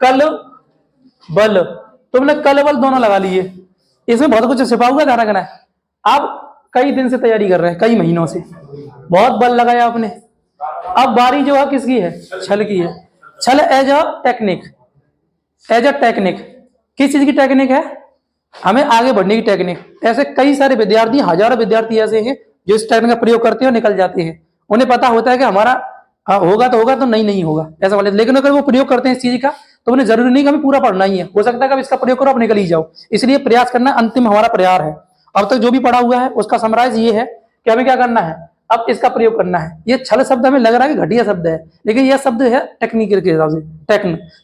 कल बल, तुमने कल बल दोनों लगा लिए, इसमें बहुत कुछ छिपा हुआ ध्यान रखना है। आप कई दिन से तैयारी कर रहे हैं, कई महीनों से, बहुत बल लगाया आपने। अब बारी जो है किसकी है? छल की है। छल as a technique, as a technique, किस चीज की टेक्निक है? हमें आगे बढ़ने की टेक्निक। ऐसे कई सारे विद्यार्थी, हजारों विद्यार्थी ऐसे हैं जो इस टेक्निक का प्रयोग करते हैं और निकल जाते हैं। उन्हें पता होता है कि हमारा होगा तो नहीं होगा ऐसा वाले, लेकिन अगर वो प्रयोग करते हैं इस चीज का तो उन्हें जरूरी नहीं कि हमें पूरा पढ़ना ही है, हो सकता है कि इसका प्रयोग करो आप निकल ही जाओ। इसलिए प्रयास करना अंतिम हमारा प्रयास है। अब तक जो भी पढ़ा हुआ है उसका समराइज ये है कि हमें क्या करना है, अब इसका प्रयोग करना है। ये छल शब्द हमें लग रहा है कि घटिया शब्द है, लेकिन यह शब्द है टेक्निक के हिसाब से।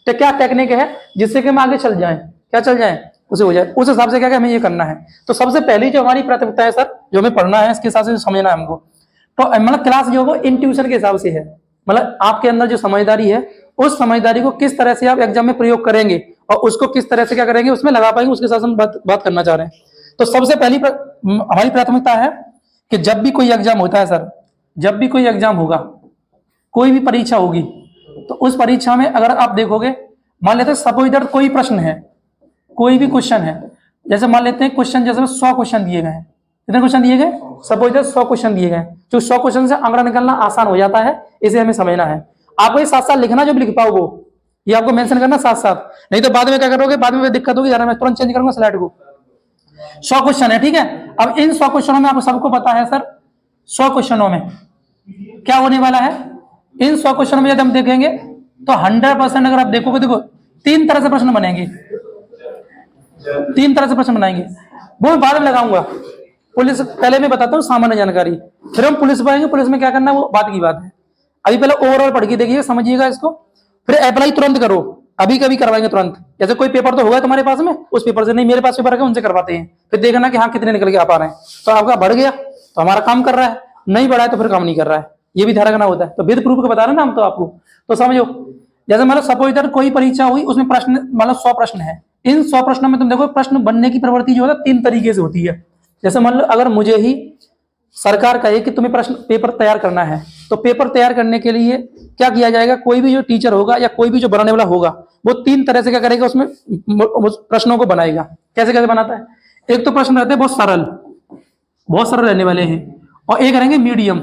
तो क्या टेक्निक है जिससे कि हम आगे चल जाएं, क्या चल जाएं, उसे हो जाए, उस हिसाब से क्या हमें ये करना है। तो सबसे पहली जो हमारी प्राथमिकता है सर, जो हमें पढ़ना है इसके हिसाब से समझना है हमको। तो मतलब क्लास जो है इन ट्यूशन के हिसाब से है, मतलब आपके अंदर जो समझदारी है उस समझदारी को किस तरह से आप एग्जाम में प्रयोग करेंगे और उसको किस तरह से क्या करेंगे उसमें लगा पाएंगे, उसके साथ हम बात करना चाह रहे हैं। तो सबसे पहली हमारी प्राथमिकता है कि जब भी कोई एग्जाम होता है सर, जब भी कोई एग्जाम होगा, कोई भी परीक्षा होगी, तो उस परीक्षा में अगर आप देखोगे, मान लेते हैं सपोज दैट कोई प्रश्न है, कोई भी क्वेश्चन है, जैसे मान लेते हैं क्वेश्चन, जैसे 100 क्वेश्चन दिए गए हैं, कितने क्वेश्चन दिए गए? सपोज दैट 100 क्वेश्चन दिए गए, जो 100 क्वेश्चन से आंकड़ा निकालना आसान हो जाता है, इसे हमें समझना है। आपको ये साथ साथ लिखना, जो भी लिख पाओ वो ये आपको मेंशन करना साथ साथ, नहीं तो बाद में क्या करोगे, बाद में दिक्कत होगी। मैं तुरंत चेंज करूंगा स्लाइड को। 100 क्वेश्चन है, ठीक है। अब इन 100 क्वेश्चनों में आपको सबको पता है सर, 100 क्वेश्चनों में क्या होने वाला है? इन 100 क्वेश्चनों में यदि हम देखेंगे तो 100% अगर आप देखोगे, देखो 3 तरह से प्रश्न बनेंगे, 3 तरह से प्रश्न बनाएंगे, वो मैं बाद में लगाऊंगा। पुलिस पहले मैं बताता हूँ सामान्य जानकारी, फिर हम पुलिस पर आएंगे। पुलिस में क्या करना है वो बात की बात है। अभी पहले ओवरऑल पढ़ के देखिए, समझिएगा इसको, फिर अप्लाई तुरंत करो। अभी कभी करवाएंगे तुरंत, जैसे कोई पेपर तो होगा तुम्हारे पास में, उस पेपर से नहीं, मेरे पास पेपर है उनसे करवाते हैं, फिर देखना कि हाँ कितने निकल के आ पा रहे हैं। तो आपका बढ़ गया तो हमारा काम कर रहा है, नहीं बढ़ा है तो फिर काम नहीं कर रहा है, ये भी ध्यान रखना होता है। तो विद प्रूफ को बता रहे ना हम तो आपको, तो समझो। जैसे मतलब सपोज दैट कोई परीक्षा हुई, उसमें प्रश्न मतलब 100 प्रश्न है। इन 100 प्रश्नों में तुम देखो प्रश्न बनने की प्रवृत्ति जो है 3 तरीके से होती है। जैसे मान लो अगर मुझे ही सरकार कहे कि तुम्हें प्रश्न पेपर तैयार करना है, तो पेपर तैयार करने के लिए क्या किया जाएगा, कोई भी जो टीचर होगा या कोई भी जो बनाने वाला होगा वो 3 तरह से क्या करेगा, उसमें प्रश्नों को बनाएगा। कैसे कैसे बनाता है? एक तो प्रश्न रहते हैं बहुत सरल रहने वाले हैं, और एक रहेंगे मीडियम,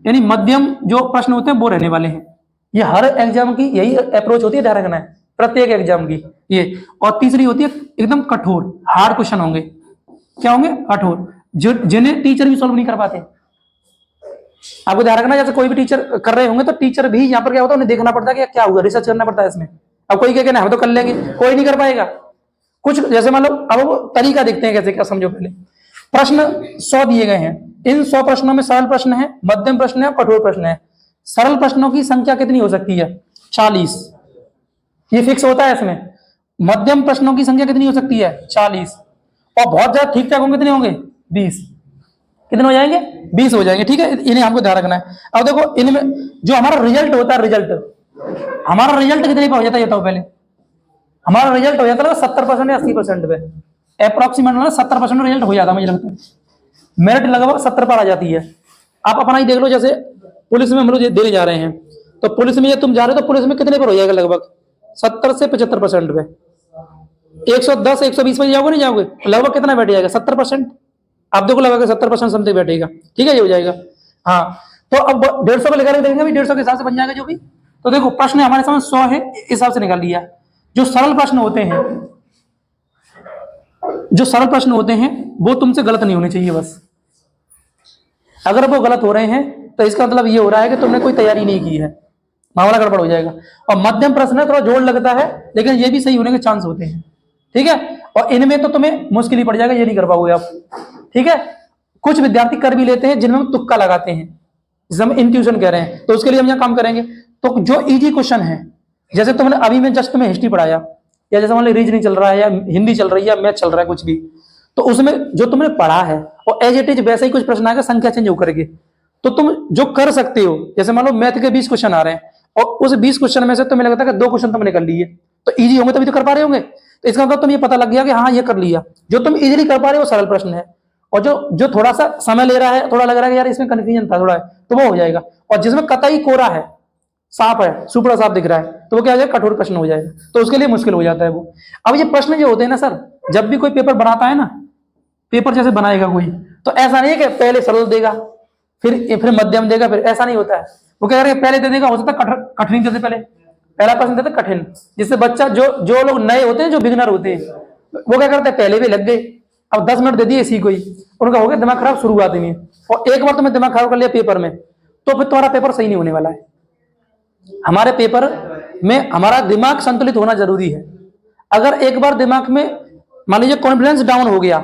यानी मध्यम जो प्रश्न होते हैं वो रहने वाले हैं। ये हर एग्जाम की यही अप्रोच होती है, ध्यान रखना है प्रत्येक एग्जाम की ये। और तीसरी होती है एकदम कठोर, हार्ड क्वेश्चन होंगे। क्या होंगे? कठोर, जो जिन्हें टीचर भी सॉल्व नहीं कर पाते। आपको ध्यान रखना, जैसे कोई भी टीचर कर रहे होंगे तो टीचर भी यहाँ पर क्या होता है, उन्हें देखना पड़ता है कि क्या हुआ, रिसर्च करना पड़ता है इसमें। अब कोई क्या कहना है हम तो कर लेंगे, कोई नहीं कर पाएगा। कुछ जैसे मान लो, अब वो तरीका देखते हैं कैसे, क्या समझो। पहले प्रश्न 100 दिए गए हैं, इन 100 प्रश्नों में सरल प्रश्न है, मध्यम प्रश्न है और कठोर प्रश्न है। सरल प्रश्नों की संख्या कितनी हो सकती है? 40, ये फिक्स होता है इसमें। मध्यम प्रश्नों की संख्या कितनी हो सकती है? 40, और बहुत ज्यादा ठीक ठाक होंगे कितने होंगे? 20। कितने हो जाएंगे? 20 हो जाएंगे, ठीक है। इन्हें हमको ध्यान रखना है। अब देखो इनमें जो हमारा रिजल्ट होता है, हमारा रिजल्ट कितने पे हो जाता है ये तो पहले हमारा रिजल्ट हो जाता है 70% या 80% पे, अप्रोक्सीमेट 70% रिजल्ट हो जाता है, मुझे लगता है। मेरिट लगभग 70 पर आ जाती है। आप अपना ही देख लो, जैसे पुलिस में हम लोग देने जा रहे हैं, तो पुलिस में ये तुम जा रहे हो तो पुलिस में कितने पर हो जाएगा? लगभग 70 से 75% पे। 110 120 पे जाओगे, नहीं जाओगे, लगभग कितना बैठ जाएगा? 70%। आप देखो लगभग 70% समथिंग बैठेगा, ठीक है, ये हो जाएगा। हाँ, तो अब 150 को लेकर देखेंगे, 150 के हिसाब से बन जाएगा जो भी। तो देखो प्रश्न हमारे सामने 100 है, इस हिसाब से निकाल लिया। जो सरल प्रश्न होते हैं वो तुमसे गलत नहीं होने चाहिए बस। अगर वो गलत हो रहे हैं तो इसका मतलब ये हो रहा है कि तुमने कोई तैयारी नहीं की है, मामला गड़बड़ हो जाएगा। और मध्यम प्रश्न है, थोड़ा जोड़ लगता है, लेकिन ये भी सही होने के चांस होते हैं, ठीक है। और इनमें तो तुम्हें मुश्किल ही पड़ जाएगा, ये नहीं कर पाओगे आप, ठीक है। कुछ विद्यार्थी कर भी लेते हैं जिनमें हम तुक्का लगाते हैं, जिसे हम इंट्यूशन कह रहे हैं, तो उसके लिए हम यहाँ काम करेंगे। तो जो इजी क्वेश्चन है, जैसे तुमने अभी में जस्ट तुम्हें हिस्ट्री पढ़ाया, या जैसे मान लो रीजनिंग चल रहा है, या हिंदी चल रही है, या मैथ चल रहा है, कुछ भी, तो उसमें जो तुमने पढ़ा है और एज इट इज वैसा ही कुछ प्रश्न आएगा, संख्या चेंज होकर के, तो तुम जो कर सकते हो, जैसे मान लो मैथ के 20 क्वेश्चन आ रहे हैं और उस 20 क्वेश्चन में से तुम्हें लगता है कि 2 क्वेश्चन तुमने कर लिए, तो इजी होंगे तभी तो कर पा रहे होंगे। तो इसका मतलब तुम्हें पता लग गया कि हाँ ये कर लिया। जो तुम इजीली कर पा रहे हो वो सरल प्रश्न है, और जो थोड़ा सा समय ले रहा है, थोड़ा लग रहा है कि यार इसमें कंफ्यूजन था थोड़ा, तो वो हो जाएगा। और जिसमें कतई कोरा है, सांप है, सुपड़ा सांप दिख रहा है, तो वो क्या हो जाएगा, कठोर प्रश्न हो जाएगा, तो उसके लिए मुश्किल हो जाता है वो। अब ये प्रश्न जो होते हैं ना सर, जब भी कोई पेपर बनाता है ना, पेपर जैसे बनाएगा कोई, तो ऐसा नहीं है कि पहले सरल देगा फिर मध्यम देगा, फिर ऐसा नहीं होता है। वो क्या करेगा, पहले दे देगा, हो सकता है कठिन देते, पहला प्रश्न देते कठिन, जिससे बच्चा जो लोग नए होते हैं, जो बिगिनर होते हैं, वो क्या करते हैं, पहले भी लग गए, अब 10 मिनट दे दिए इसी को ही, उनका हो गया दिमाग खराब शुरुआत में, और एक बार तुमने दिमाग खराब कर लिया पेपर में, तो फिर तुम्हारा पेपर सही नहीं होने वाला है। हमारे पेपर में हमारा दिमाग संतुलित होना जरूरी है। अगर एक बार दिमाग में मान लीजिए कॉन्फिडेंस डाउन हो गया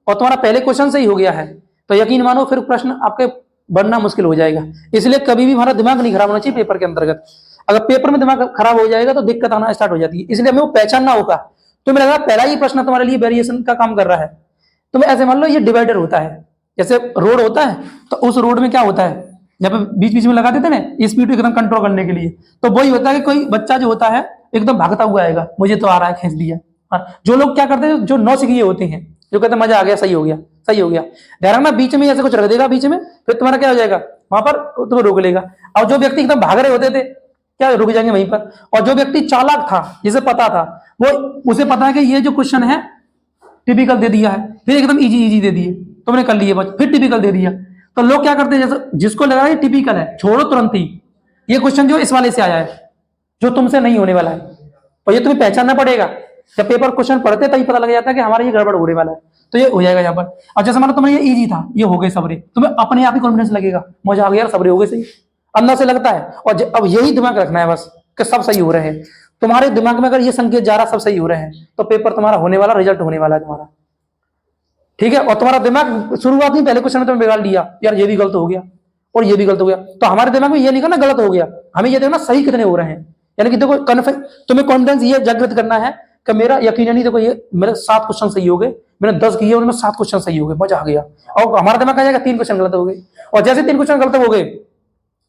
और तुम्हारा पहले क्वेश्चन सही हो गया है, तो यकीन मानो फिर प्रश्न आपके बनना मुश्किल हो जाएगा। इसलिए कभी भी हमारा दिमाग नहीं खराब होना चाहिए पेपर के अंतर्गत। अगर पेपर में दिमाग खराब हो जाएगा तो दिक्कत आना स्टार्ट हो जाती है। इसलिए हमें वो पहचानना होगा। तुम्हें लगा पहला ही प्रश्न तुम्हारे लिए वेरिएशन का काम कर रहा है, तुम्हें ऐसे मान लो ये डिवाइडर होता है, जैसे रोड होता है, तो उस रोड में क्या होता है, जब बीच बीच में लगा देते ना स्पीड एकदम कंट्रोल करने के लिए, तो वही होता है कि कोई बच्चा जो होता है एकदम भागता हुआ आएगा, मुझे तो आ रहा है, खींच दिया। जो लोग क्या करते हैं, जो नौसिखिए होते हैं, जो कहते हैं मजा आ गया, सही हो गया, सही हो गया, ध्यान रखना बीच में ऐसे कुछ रख देगा बीच में, फिर तुम्हारा क्या हो जाएगा, वहां पर तुम्हें रोक लेगा। और जो व्यक्ति एकदम भाग रहे होते थे क्या रुक जाएंगे वहीं पर। और जो व्यक्ति चालाक था, जिसे पता था, वो उसे पता है कि ये जो क्वेश्चन है टिपिकल दे दिया है, फिर एकदम इजी इजी दे दिए, तुमने कर लिए बस, फिर टिपिकल दे दिया। तो लोग क्या करते हैं, जैसे जिसको लगा ये टिपिकल है, छोड़ो तुरंत ही, ये क्वेश्चन जो इस वाले से आया है, जो तुमसे नहीं होने वाला है, और ये तुम्हें पहचानना पड़ेगा। जब पेपर क्वेश्चन पढ़ते तभी पता लग जाता है कि हमारा ये गड़बड़ होने वाला है, तो ये हो जाएगा यहाँ पर। और जैसे मानो तुम्हें ये इजी था, ये हो गए सबरे, तुम्हें अपने आप ही कॉन्फिडेंस लगेगा, मजा आ गया यार, सबरे हो गए सही, अंदर से लगता है। और अब यही दिमाग रखना है बस कि सब सही हो रहे हैं। तुम्हारे दिमाग में अगर ये संकेत जा रहा सब सही हो रहे हैं, तो पेपर तुम्हारा होने वाला, रिजल्ट होने वाला है तुम्हारा, ठीक है। और तुम्हारा दिमाग शुरुआत में पहले क्वेश्चन में तुमने बिगाड़ लिया, यार ये भी गलत हो गया और ये भी गलत हो गया, तो हमारे दिमाग में ये नहीं करना गलत हो गया, हमें ये देखना सही कितने हो रहे हैं। यानी कि देखो तुम्हें कॉन्फिडेंस ये जागृत करना है कि मेरा यकीन नहीं, देखो ये मेरे 7 क्वेश्चन सही हो गए, मैंने 10 किए उनमें 7 क्वेश्चन सही हो गए, मजा आ गया। और हमारा दिमाग आ जाएगा 3 क्वेश्चन गलत हो गए, और जैसे 3 क्वेश्चन गलत हो गए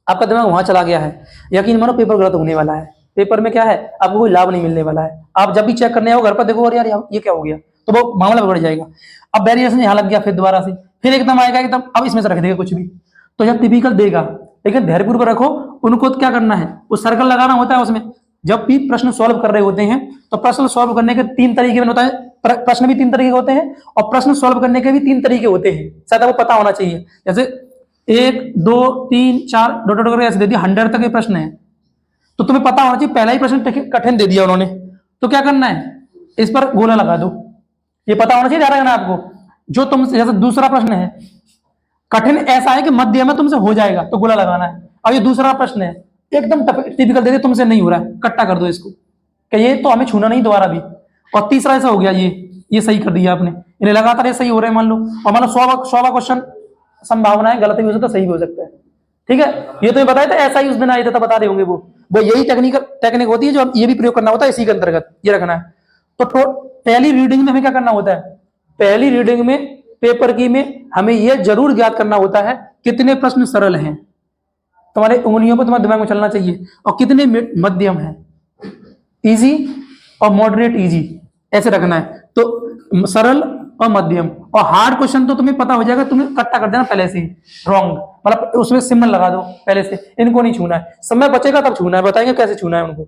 आपका दिमाग वहां चला गया है, यकीन मानो पेपर गलत होने वाला है। पेपर में क्या है, आपको कोई लाभ नहीं मिलने वाला है। आप जब भी चेक करने आओ घर पर देखो, और यार ये क्या हो गया, तो वो मामला बढ़ जाएगा। अब वेरिएशन यहाँ लग गया, फिर दोबारा से फिर एकदम आएगा एकदम, अब इसमें से रख देगा कुछ भी, तो जब टिपिकल देगा, लेकिन धैर्यपूर्वक रखो। उनको क्या करना है, वो सर्कल लगाना होता है उसमें। जब भी प्रश्न सॉल्व कर रहे होते हैं, तो प्रश्न सॉल्व करने के 3 तरीके में होता है, प्रश्न भी 3 तरीके के होते हैं, और प्रश्न सॉल्व करने के भी 3 तरीके होते हैं, शायद आपको पता होना चाहिए। जैसे 1 2 3 4 डॉट डॉट करके ऐसे दे दिया, 100 तक के प्रश्न है, तो तुम्हें पता होना चाहिए पहला ही प्रश्न कठिन दे दिया उन्होंने, तो क्या करना है, इस पर गोला लगा दो, ये पता होना चाहिए, ध्यान रखना आपको। जो तुमसे, जैसे दूसरा प्रश्न है कठिन ऐसा है कि मध्य में तुमसे हो जाएगा, तो गोला लगाना है। अब ये दूसरा प्रश्न है एकदम टिपिकल दे दे, तुमसे नहीं हो रहा है, कट्टा कर दो इसको कि ये तो हमें छूना नहीं दोबारा भी। और तीसरा ऐसा हो गया, ये सही कर दिया आपने, इन्हें लगातार ये सही हो रहे हैं मान लो, और मान लो 100 क्वेश्चन संभावना है गलत भी हो सकता है, सही भी हो सकता है, ठीक है। ये तो बताया था, ऐसा ही उस दिन आए थे तो बता रहे होंगे वो यही टेक्निक होती है जो ये भी प्रयोग करना होता है, इसी के अंतर्गत ये रखना है। तो पहली रीडिंग में हमें क्या करना होता है, पहली रीडिंग में पेपर की में हमें यह जरूर ज्ञात करना होता है कितने प्रश्न सरल हैं, तुम्हारे उंगलियों पर तुम्हारे दिमाग में चलना चाहिए, और कितने मध्यम है, इजी और मॉडरेट इजी, ऐसे रखना है। तो सरल और मध्यम, और हार्ड क्वेश्चन तो तुम्हें पता हो जाएगा, तुम्हें कट्टा कर देना पहले से ही, रॉन्ग मतलब उसमें सिंबल लगा दो पहले से, इनको नहीं छूना है, समय बचेगा तब छूना है, बताएंगे कैसे छूना है उनको,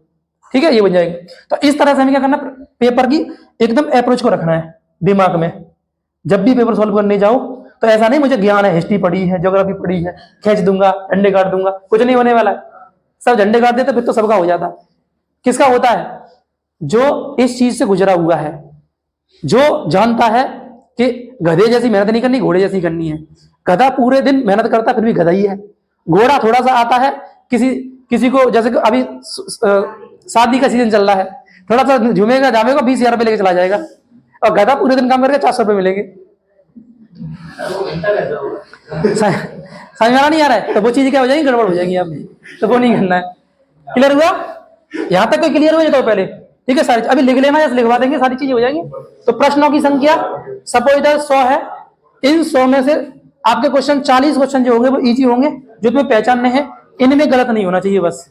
ठीक है, ये बन जाएंगे। तो इस तरह से हमें क्या करना, पेपर की एकदम अप्रोच को रखना है दिमाग में। जब भी पेपर सॉल्व करने जाओ तो ऐसा नहीं मुझे ज्ञान है, हिस्ट्री पढ़ी है, ज्योग्राफी पढ़ी है, खींच दूंगा, झंडे गाड़ दूंगा, कुछ नहीं होने वाला है। सब झंडे गाड़ देते फिर तो सबका हो जाता। किसका होता है, जो इस चीज से गुजरा हुआ है, जो जानता है कि गधे जैसी मेहनत नहीं करनी, घोड़े जैसी करनी है। गधा पूरे दिन मेहनत करता फिर भी गधा ही है, घोड़ा थोड़ा सा आता है, किसी को, जैसे अभी शादी का सीजन चल रहा है, थोड़ा सा झूमेगा जामेगा 20,000 रुपये लेके चला जाएगा, और गधा पूरे दिन काम करके 400 रुपये मिलेंगे। समझ में नहीं आ रहा है, तो वो चीज क्या हो जाएगी, गड़बड़ हो जाएगी आपने, तो वो नहीं करना है। क्लियर हुआ, यहाँ तक कोई क्लियर हो जाता हो पहले, ठीक है। सारी अभी लिख लेना, या लिखवा देंगे, सारी चीजें हो जाएंगी। तो प्रश्नों की संख्या सपोज दैट 100 है, इन 100 में से आपके क्वेश्चन 40 क्वेश्चन जो होंगे वो इजी होंगे, जो तुम्हें पहचानने हैं, इनमें गलत नहीं होना चाहिए बस।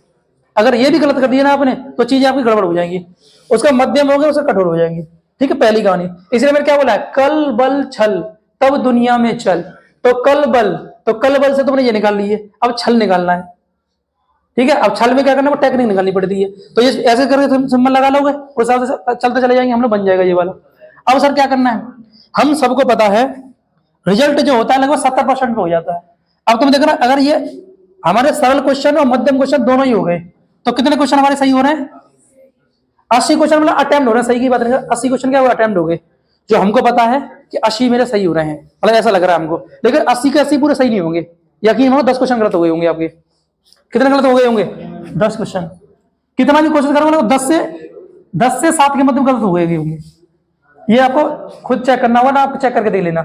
अगर ये भी गलत कर दिया ना आपने, तो चीजें आपकी गड़बड़ हो जाएंगी, उसका मध्यम हो गया, उसका कठोर हो जाएंगी, ठीक है। पहली कहानी, इसलिए मैंने क्या बोला है, कल बल छल तब दुनिया में चल। तो कल बल से तुमने ये निकाल लिए, अब छल निकालना है, ठीक है। अब छल में क्या करना है, टेक्निक निकालनी पड़ती है। तो ये ऐसे करके तुम सिंबल लगा लोगे, उस हिसाब से चलते चले जाएंगे, हम लोग बन जाएगा ये वाला। अब सर क्या करना है, हम सबको पता है रिजल्ट जो होता है लगभग 70% पे हो जाता है। अब तुम देखना, अगर ये हमारे सरल क्वेश्चन और मध्यम क्वेश्चन दोनों ही हो गए, तो कितने क्वेश्चन हमारे सही हो रहे हैं? 80 क्वेश्चन मतलब अटेम्प्ट हो रहे हैं, सही की बात नहीं, 80 क्वेश्चन क्या अटेम्प्ट हो गए, जो हमको पता है कि 80 मेरे सही हो रहे हैं, मतलब ऐसा लग रहा है हमको। लेकिन 80 के 80 पूरे सही नहीं होंगे, यकीन मानो 10 क्वेश्चन गलत हो गए होंगे आपके। कितने गलत हो गए होंगे? 10 क्वेश्चन। कितना भी कोशिश करोगे 10 से 7 के मध्य गलत हो गए होंगे। ये आपको खुद चेक करना होगा ना, आप चेक करके देख लेना।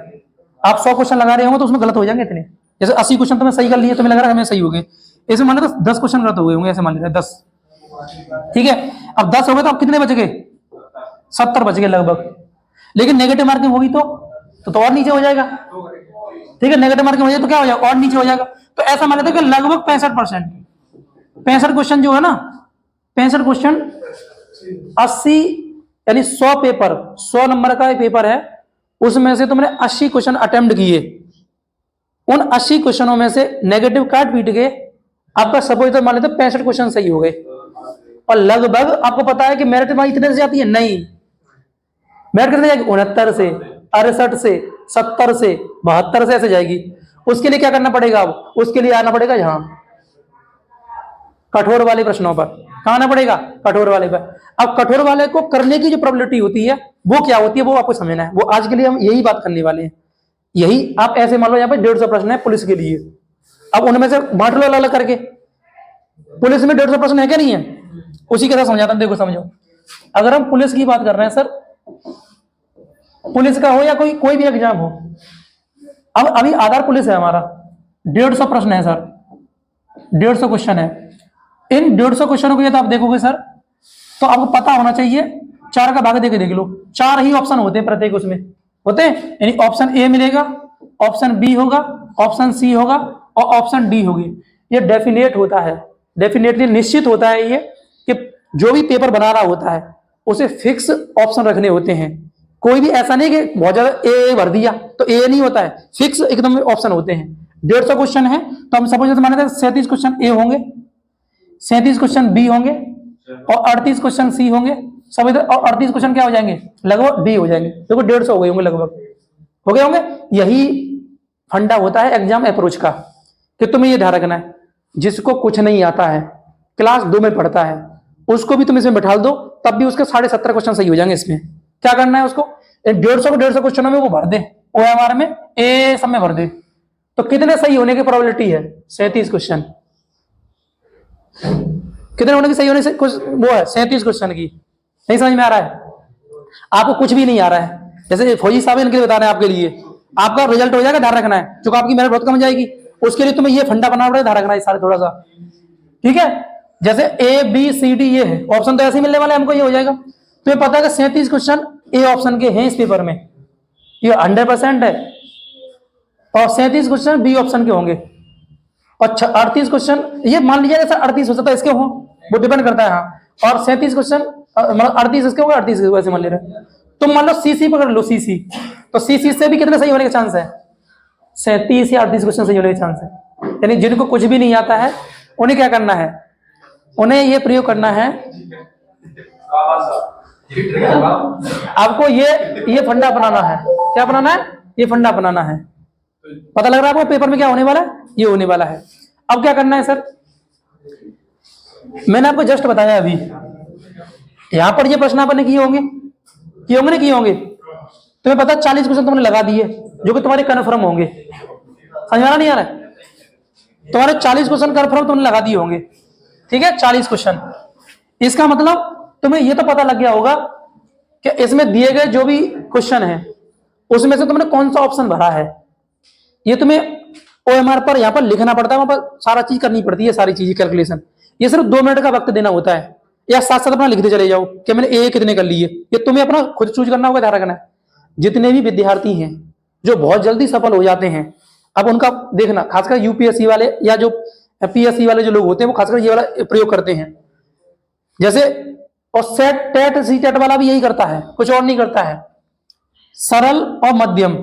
आप 100 क्वेश्चन लगा रहे होंगे तो उसमें गलत हो जाएंगे इतने। जैसे 80 क्वेश्चन तुम्हें सही कर लिए, तुम्हें लग रहा है हमें सही हो गए, ऐसे मान लो 10 क्वेश्चन गलत हो गए होंगे, ऐसे मान लेते हैं 10। ठीक है, अब 10 हो गए तो अब कितने बच गए? 70 बच गए लगभग। लेकिन नेगेटिव मार्किंग होगी तो और नीचे हो जाएगा। ठीक है, नेगेटिव मार्किंग हो जाए तो क्या हो जाएगा? और नीचे हो जाएगा। तो ऐसा मान लेते हैं कि लगभग 65%, 65 क्वेश्चन जो है ना, 65 क्वेश्चन 80 यानी 100 पेपर, 100 नंबर का पेपर है, उसमें से तुमने 80 क्वेश्चन अटेम्प्ट किए, उन 80 क्वेश्चनों में से नेगेटिव काट पीट के आपका सपोज तो मान लेते 65 क्वेश्चन सही हो गए। और लगभग आपको पता है कि मेरिट वहां इतने से जाती है नहीं, मेरिट कितने जाएगी? 69 से, 68 से, 70 से, 72 से ऐसे जाएगी। उसके लिए क्या करना पड़ेगा? अब उसके लिए आना पड़ेगा यहाँ कठोर वाले प्रश्नों पर। कहाँ आना पड़ेगा? कठोर वाले पर। अब कठोर वाले को करने की जो प्रोबेबिलिटी होती है वो क्या होती है, वो आपको समझना है। वो आज के लिए हम यही बात करने वाले हैं। यही आप ऐसे मान लो यहाँ पे 150 प्रश्न है पुलिस के लिए, अब उनमें से बांट लो अलग करके। पुलिस में 150 प्रश्न है क्या नहीं है? उसी के साथ समझाता हूं, देखो समझो। अगर हम पुलिस की बात कर रहे हैं सर, पुलिस का हो या कोई भी एग्जाम हो, अब अभी आधार पुलिस है हमारा, 150 प्रश्न है सर, 150 क्वेश्चन है। इन 150 क्वेश्चनों को यदि आप देखोगे सर, तो आपको पता होना चाहिए, 4 का भाग देके देख लो, 4 ही ऑप्शन होते हैं प्रत्येक उसमें होते हैं। यानी ऑप्शन ए मिलेगा, ऑप्शन बी होगा, ऑप्शन सी होगा और ऑप्शन डी होगी। ये डेफिनेट होता है, डेफिनेटली निश्चित होता है ये कि जो भी पेपर बना रहा होता है उसे फिक्स ऑप्शन रखने होते हैं। कोई भी ऐसा नहीं कि बहुत ज्यादा ए भर दिया तो ए नहीं होता है, फिक्स एकदम ऑप्शन होते हैं। 150 क्वेश्चन है तो हम सपोज माने 37 क्वेश्चन ए होंगे, 37 क्वेश्चन बी होंगे और 38 क्वेश्चन सी होंगे सब इधर, और 38 क्वेश्चन क्या हो जाएंगे? लगभग डी हो जाएंगे। देखो 150 हो गए होंगे, लगभग हो गए होंगे। यही फंडा होता है एग्जाम अप्रोच का, कि तुम्हें ये ध्यान रखना है जिसको कुछ नहीं आता है, क्लास 2 में पढ़ता है, उसको भी तुम इसमें बैठा दो तब भी उसके 17.5 क्वेश्चन सही हो जाएंगे। इसमें क्या करना है, उसको 150 क्वेश्चनों में वो भर दे, OMR में ए सब में भर दे, तो कितने सही होने की प्रोबेबिलिटी है? 37 क्वेश्चन। कितने होने की सही होने से कुछ वो है 37 क्वेश्चन की। नहीं समझ में आ रहा है? आपको कुछ भी नहीं आ रहा है, जैसे फौजी साहब इनके लिए बता रहे हैं, आपके लिए आपका रिजल्ट हो जाएगा, ध्यान रखना है, जो आपकी मेरिट बहुत कम जाएगी, उसके लिए तुम्हें ये फंडा बनाना पड़ेगा, ध्यान रखना है सारे थोड़ा सा। ठीक है, जैसे ए बी सी डी ये है, ऑप्शन तो ऐसे ही मिलने वाला है हमको, ये हो जाएगा। तो ये पता है कि 37 क्वेश्चन ए ऑप्शन के हैं इस पेपर में, ये 100% है, और 37 क्वेश्चन बी ऑप्शन के होंगे, और 38 क्वेश्चन ये मान लीजिए सर 38 हो सकता है इसके हो, वो डिपेंड करता है। हाँ, और 37 क्वेश्चन मतलब 38 इसके होगा, 38 वैसे मान ले रहे हैं। तुम मान लो सीसी पकड़ लो, सीसी, तो सीसी से भी कितने सही होने के चांस है? 37 या 38 क्वेश्चन सही होने के चांस है। यानी जिनको कुछ भी नहीं आता है उन्हें क्या करना है? उन्हें ये प्रयोग करना है, आपको ये फंडा बनाना है। क्या बनाना है? ये फंडा बनाना है। पता लग रहा है आपको पेपर में क्या होने वाला है? ये होने वाला है। अब क्या करना है सर, मैंने आपको जस्ट बताया अभी, यहां पर ये प्रश्न आपने किए होंगे ना, किए होंगे। तुम्हें पता 40 क्वेश्चन तुमने लगा दिए जो कि तुम्हारे कन्फर्म होंगे। समझ में नहीं आ रहा है? तुम्हारे 40 क्वेश्चन कन्फर्म तुमने लगा दिए होंगे। ठीक है, 40 क्वेश्चन। इसका मतलब तुम्हें यह तो पता लग गया होगा कि इसमें दिए गए जो भी क्वेश्चन है उसमें से तुमने कौन सा ऑप्शन भरा है। ये तुम्हें OMR पर यहां पर लिखना पड़ता है, वहां पर सारा चीज करनी पड़ती है, सारी चीज कैलकुलेशन। ये सिर्फ 2 मिनट का वक्त देना होता है, या साथ साथ अपना लिखते चले जाओ कि मैंने ए कितने कर लिए। ये तुम्हें अपना खुद चूज करना होगा, ध्यान रखना है। जितने भी विद्यार्थी हैं जो बहुत जल्दी सफल हो जाते हैं, अब उनका देखना, खासकर UPSC वाले या जो PSC वाले जो लोग होते हैं वो खासकर ये वाला प्रयोग करते हैं। जैसे और सेट टेट सीटेट वाला भी यही करता है, कुछ और नहीं करता है। सरल और मध्यम